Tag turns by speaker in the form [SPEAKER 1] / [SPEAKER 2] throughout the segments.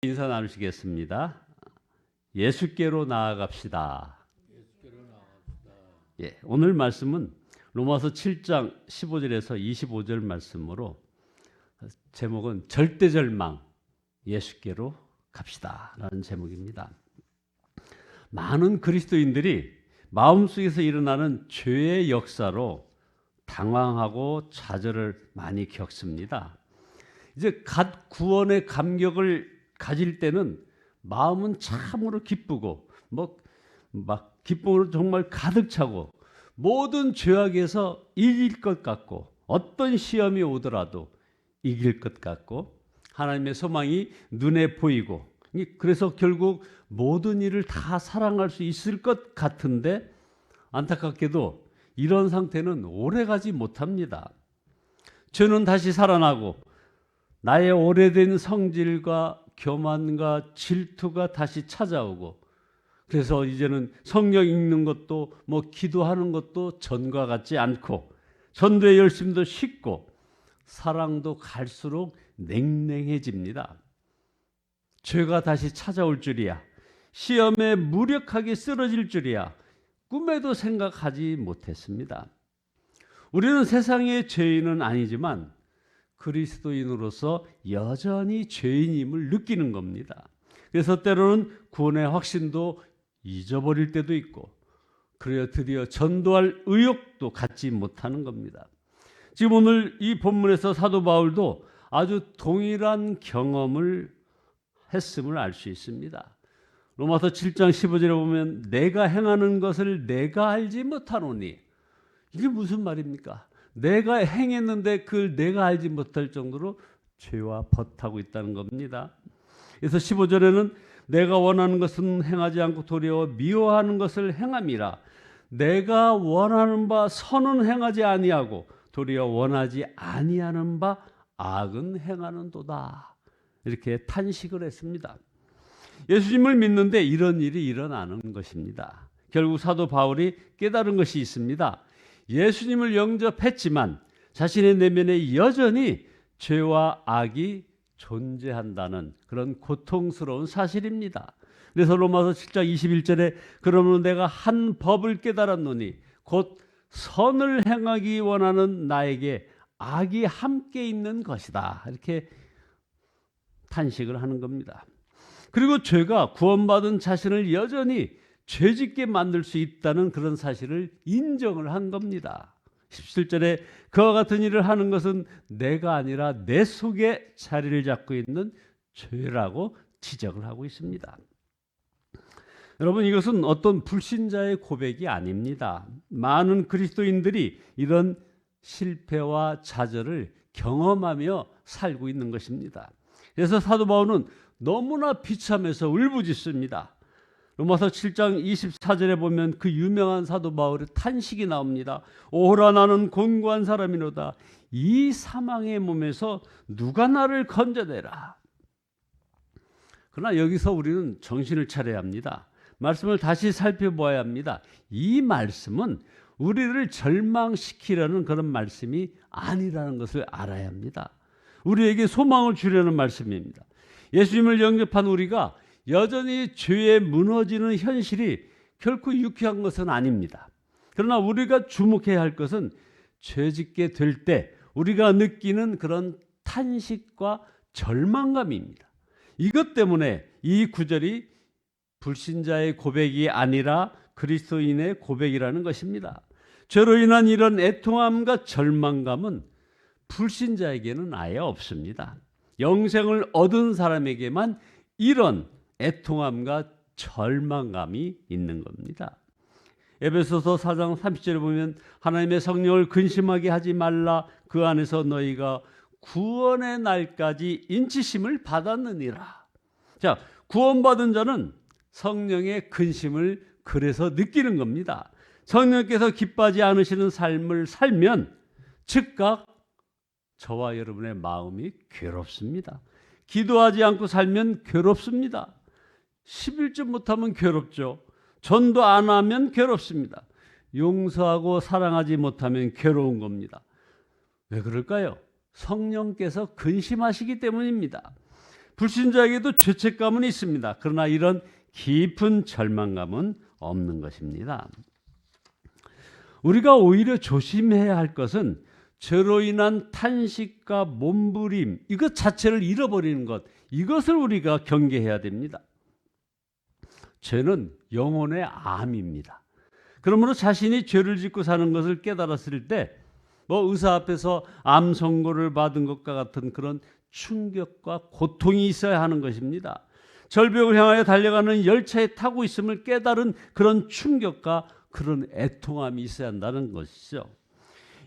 [SPEAKER 1] 인사 나누시겠습니다. 예수께로 나아갑시다. 예, 오늘 말씀은 로마서 7장 15절에서 25절 말씀으로 제목은 절대절망 예수께로 갑시다 라는 제목입니다. 많은 그리스도인들이 마음속에서 일어나는 죄의 역사로 당황하고 좌절을 많이 겪습니다. 이제 갓 구원의 감격을 가질 때는 마음은 참으로 기쁘고 막 기쁨으로 정말 가득 차고 모든 죄악에서 이길 것 같고 어떤 시험이 오더라도 이길 것 같고 하나님의 소망이 눈에 보이고 그래서 결국 모든 일을 다 사랑할 수 있을 것 같은데 안타깝게도 이런 상태는 오래가지 못합니다. 죄는 다시 살아나고 나의 오래된 성질과 교만과 질투가 다시 찾아오고 그래서 이제는 성경 읽는 것도 기도하는 것도 전과 같지 않고 전도의 열심도 식고 사랑도 갈수록 냉랭해집니다. 죄가 다시 찾아올 줄이야, 시험에 무력하게 쓰러질 줄이야 꿈에도 생각하지 못했습니다. 우리는 세상의 죄인은 아니지만 그리스도인으로서 여전히 죄인임을 느끼는 겁니다. 그래서 때로는 구원의 확신도 잊어버릴 때도 있고 그래야 드디어 전도할 의욕도 갖지 못하는 겁니다. 지금 오늘 이 본문에서 사도 바울도 아주 동일한 경험을 했음을 알 수 있습니다. 로마서 7장 15절에 보면 내가 행하는 것을 내가 알지 못하노니, 이게 무슨 말입니까? 내가 행했는데 그걸 내가 알지 못할 정도로 죄와 벗하고 있다는 겁니다. 그래서 15절에는 내가 원하는 것은 행하지 않고 도리어 미워하는 것을 행함이라. 내가 원하는 바 선은 행하지 아니하고 도리어 원하지 아니하는 바 악은 행하는도다. 이렇게 탄식을 했습니다. 예수님을 믿는데 이런 일이 일어나는 것입니다. 결국 사도 바울이 깨달은 것이 있습니다. 예수님을 영접했지만 자신의 내면에 여전히 죄와 악이 존재한다는 그런 고통스러운 사실입니다. 그래서 로마서 7장 21절에 그러므로 내가 한 법을 깨달았노니 곧 선을 행하기 원하는 나에게 악이 함께 있는 것이다. 이렇게 탄식을 하는 겁니다. 그리고 죄가 구원받은 자신을 여전히 죄짓게 만들 수 있다는 그런 사실을 인정을 한 겁니다. 17절에 그와 같은 일을 하는 것은 내가 아니라 내 속에 자리를 잡고 있는 죄라고 지적을 하고 있습니다. 여러분, 이것은 어떤 불신자의 고백이 아닙니다. 많은 그리스도인들이 이런 실패와 좌절을 경험하며 살고 있는 것입니다. 그래서 사도 바울은 너무나 비참해서 울부짖습니다. 로마서 7장 24절에 보면 그 유명한 사도 바울의 탄식이 나옵니다. 오호라 나는 곤고한 사람이로다. 이 사망의 몸에서 누가 나를 건져내라. 그러나 여기서 우리는 정신을 차려야 합니다. 말씀을 다시 살펴보아야 합니다. 이 말씀은 우리를 절망시키려는 그런 말씀이 아니라는 것을 알아야 합니다. 우리에게 소망을 주려는 말씀입니다. 예수님을 영접한 우리가 여전히 죄에 무너지는 현실이 결코 유쾌한 것은 아닙니다. 그러나 우리가 주목해야 할 것은 죄짓게 될 때 우리가 느끼는 그런 탄식과 절망감입니다. 이것 때문에 이 구절이 불신자의 고백이 아니라 그리스도인의 고백이라는 것입니다. 죄로 인한 이런 애통함과 절망감은 불신자에게는 아예 없습니다. 영생을 얻은 사람에게만 이런 애통함과 절망감이 있는 겁니다. 에베소서 4장 30절에 보면 하나님의 성령을 근심하게 하지 말라. 그 안에서 너희가 구원의 날까지 인치심을 받았느니라. 자, 구원받은 자는 성령의 근심을 그래서 느끼는 겁니다. 성령께서 기뻐하지 않으시는 삶을 살면 즉각 저와 여러분의 마음이 괴롭습니다. 기도하지 않고 살면 괴롭습니다. 11조 못하면 괴롭죠. 전도 안 하면 괴롭습니다. 용서하고 사랑하지 못하면 괴로운 겁니다. 왜 그럴까요? 성령께서 근심하시기 때문입니다. 불신자에게도 죄책감은 있습니다. 그러나 이런 깊은 절망감은 없는 것입니다. 우리가 오히려 조심해야 할 것은 죄로 인한 탄식과 몸부림, 이것 자체를 잃어버리는 것, 이것을 우리가 경계해야 됩니다. 죄는 영혼의 암입니다. 그러므로 자신이 죄를 짓고 사는 것을 깨달았을 때 의사 앞에서 암 선고를 받은 것과 같은 그런 충격과 고통이 있어야 하는 것입니다. 절벽을 향하여 달려가는 열차에 타고 있음을 깨달은 그런 충격과 그런 애통함이 있어야 한다는 것이죠.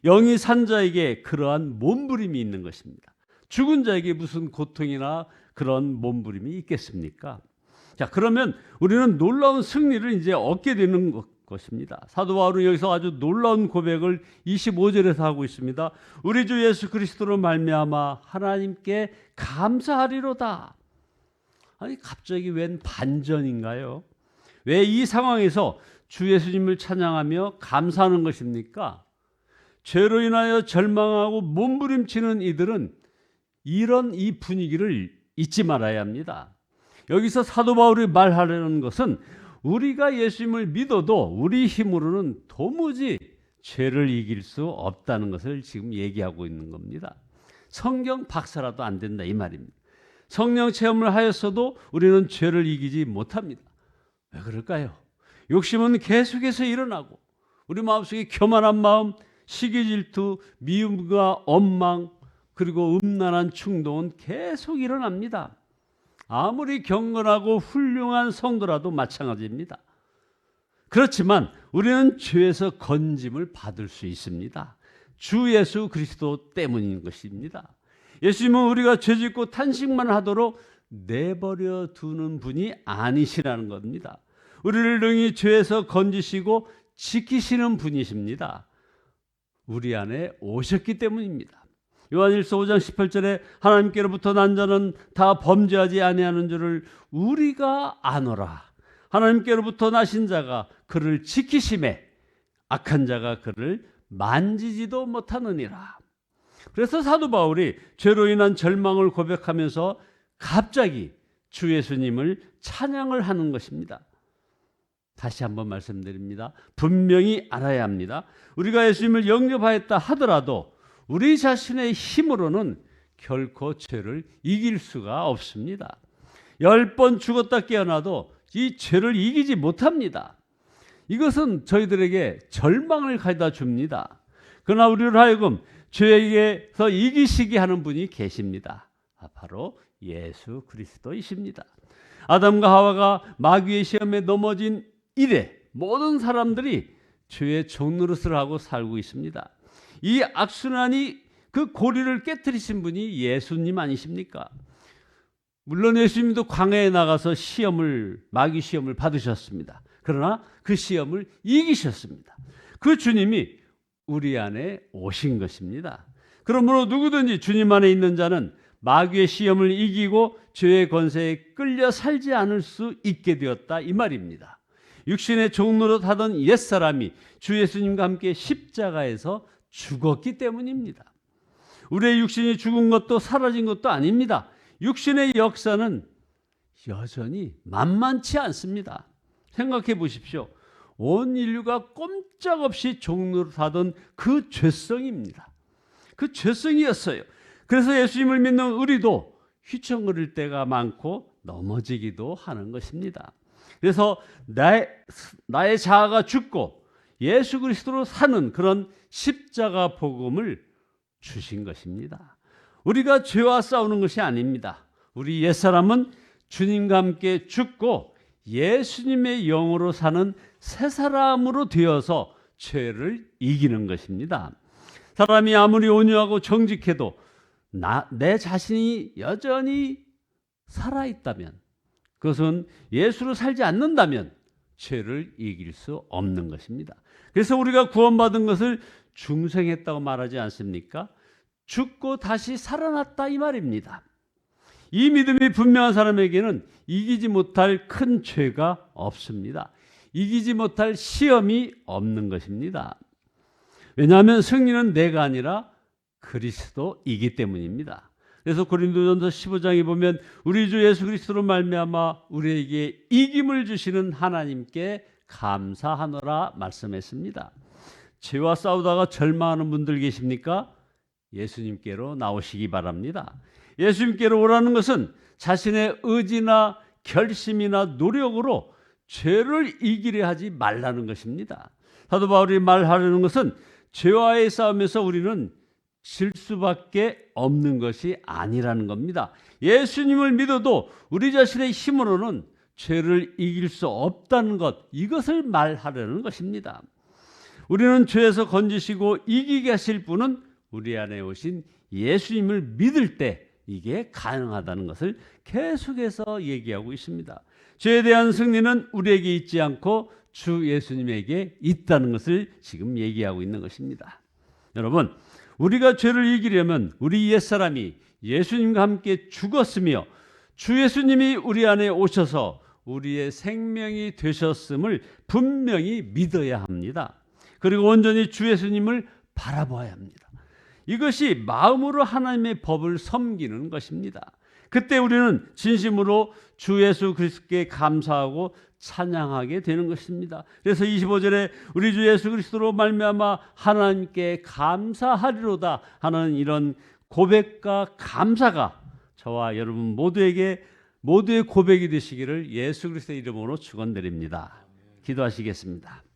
[SPEAKER 1] 영이 산 자에게 그러한 몸부림이 있는 것입니다. 죽은 자에게 무슨 고통이나 그런 몸부림이 있겠습니까? 자, 그러면 우리는 놀라운 승리를 이제 얻게 되는 것입니다. 사도 바울은 여기서 아주 놀라운 고백을 25절에서 하고 있습니다. 우리 주 예수 그리스도로 말미암아 하나님께 감사하리로다. 아니, 갑자기 웬 반전인가요? 왜 이 상황에서 주 예수님을 찬양하며 감사하는 것입니까? 죄로 인하여 절망하고 몸부림치는 이들은 이런 이 분위기를 잊지 말아야 합니다. 여기서 사도 바울이 말하려는 것은 우리가 예수님을 믿어도 우리 힘으로는 도무지 죄를 이길 수 없다는 것을 지금 얘기하고 있는 겁니다. 성경 박사라도 안 된다 이 말입니다. 성령 체험을 하였어도 우리는 죄를 이기지 못합니다. 왜 그럴까요? 욕심은 계속해서 일어나고 우리 마음속에 교만한 마음, 시기 질투, 미움과 원망, 그리고 음란한 충동은 계속 일어납니다. 아무리 경건하고 훌륭한 성도라도 마찬가지입니다. 그렇지만 우리는 죄에서 건짐을 받을 수 있습니다. 주 예수 그리스도 때문인 것입니다. 예수님은 우리가 죄짓고 탄식만 하도록 내버려 두는 분이 아니시라는 겁니다. 우리를 능히 죄에서 건지시고 지키시는 분이십니다. 우리 안에 오셨기 때문입니다. 요한일서 5장 18절에 하나님께로부터 난 자는 다 범죄하지 아니하는 줄을 우리가 아노라. 하나님께로부터 나신 자가 그를 지키심에 악한 자가 그를 만지지도 못하느니라. 그래서 사도 바울이 죄로 인한 절망을 고백하면서 갑자기 주 예수님을 찬양을 하는 것입니다. 다시 한번 말씀드립니다. 분명히 알아야 합니다. 우리가 예수님을 영접하였다 하더라도 우리 자신의 힘으로는 결코 죄를 이길 수가 없습니다. 10번 죽었다 깨어나도 이 죄를 이기지 못합니다. 이것은 저희들에게 절망을 가져다 줍니다. 그러나 우리를 하여금 죄에게서 이기시게 하는 분이 계십니다. 바로 예수 그리스도이십니다. 아담과 하와가 마귀의 시험에 넘어진 이래 모든 사람들이 죄의 종노릇을 하고 살고 있습니다. 이 악순환이 그 고리를 깨뜨리신 분이 예수님 아니십니까? 물론 예수님도 광야에 나가서 마귀 시험을 받으셨습니다. 그러나 그 시험을 이기셨습니다. 그 주님이 우리 안에 오신 것입니다. 그러므로 누구든지 주님 안에 있는 자는 마귀의 시험을 이기고 죄의 권세에 끌려 살지 않을 수 있게 되었다 이 말입니다. 육신의 종노릇 하던 옛사람이 주 예수님과 함께 십자가에서 죽었기 때문입니다. 우리의 육신이 죽은 것도 사라진 것도 아닙니다. 육신의 역사는 여전히 만만치 않습니다. 생각해 보십시오. 온 인류가 꼼짝없이 종노릇하던 그 죄성입니다. 그 죄성이었어요. 그래서 예수님을 믿는 우리도 휘청거릴 때가 많고 넘어지기도 하는 것입니다. 그래서 나의 자아가 죽고 예수 그리스도로 사는 그런 십자가 복음을 주신 것입니다. 우리가 죄와 싸우는 것이 아닙니다. 우리 옛사람은 주님과 함께 죽고 예수님의 영으로 사는 새 사람으로 되어서 죄를 이기는 것입니다. 사람이 아무리 온유하고 정직해도 내 자신이 여전히 살아있다면, 그것은 예수로 살지 않는다면 죄를 이길 수 없는 것입니다. 그래서 우리가 구원받은 것을 중생했다고 말하지 않습니까? 죽고 다시 살아났다 이 말입니다. 이 믿음이 분명한 사람에게는 이기지 못할 큰 죄가 없습니다. 이기지 못할 시험이 없는 것입니다. 왜냐하면 승리는 내가 아니라 그리스도이기 때문입니다. 그래서 고린도전서 15장에 보면 우리 주 예수 그리스도로 말미암아 우리에게 이김을 주시는 하나님께 감사하노라 말씀했습니다. 죄와 싸우다가 절망하는 분들 계십니까? 예수님께로 나오시기 바랍니다. 예수님께로 오라는 것은 자신의 의지나 결심이나 노력으로 죄를 이기려 하지 말라는 것입니다. 사도 바울이 말하려는 것은 죄와의 싸움에서 우리는 질 수밖에 없는 것이 아니라는 겁니다. 예수님을 믿어도 우리 자신의 힘으로는 죄를 이길 수 없다는 것, 이것을 말하려는 것입니다. 우리는 죄에서 건지시고 이기게 하실 분은 우리 안에 오신 예수님을 믿을 때 이게 가능하다는 것을 계속해서 얘기하고 있습니다. 죄에 대한 승리는 우리에게 있지 않고 주 예수님에게 있다는 것을 지금 얘기하고 있는 것입니다. 여러분, 우리가 죄를 이기려면 우리 옛사람이 예수님과 함께 죽었으며 주 예수님이 우리 안에 오셔서 우리의 생명이 되셨음을 분명히 믿어야 합니다. 그리고 온전히 주 예수님을 바라봐야 합니다. 이것이 마음으로 하나님의 법을 섬기는 것입니다. 그때 우리는 진심으로 주 예수 그리스도께 감사하고 찬양하게 되는 것입니다. 그래서 25절에 우리 주 예수 그리스도로 말미암아 하나님께 감사하리로다 하는 이런 고백과 감사가 저와 여러분 모두에게 모두의 고백이 되시기를 예수 그리스도의 이름으로 축원드립니다. 기도하시겠습니다.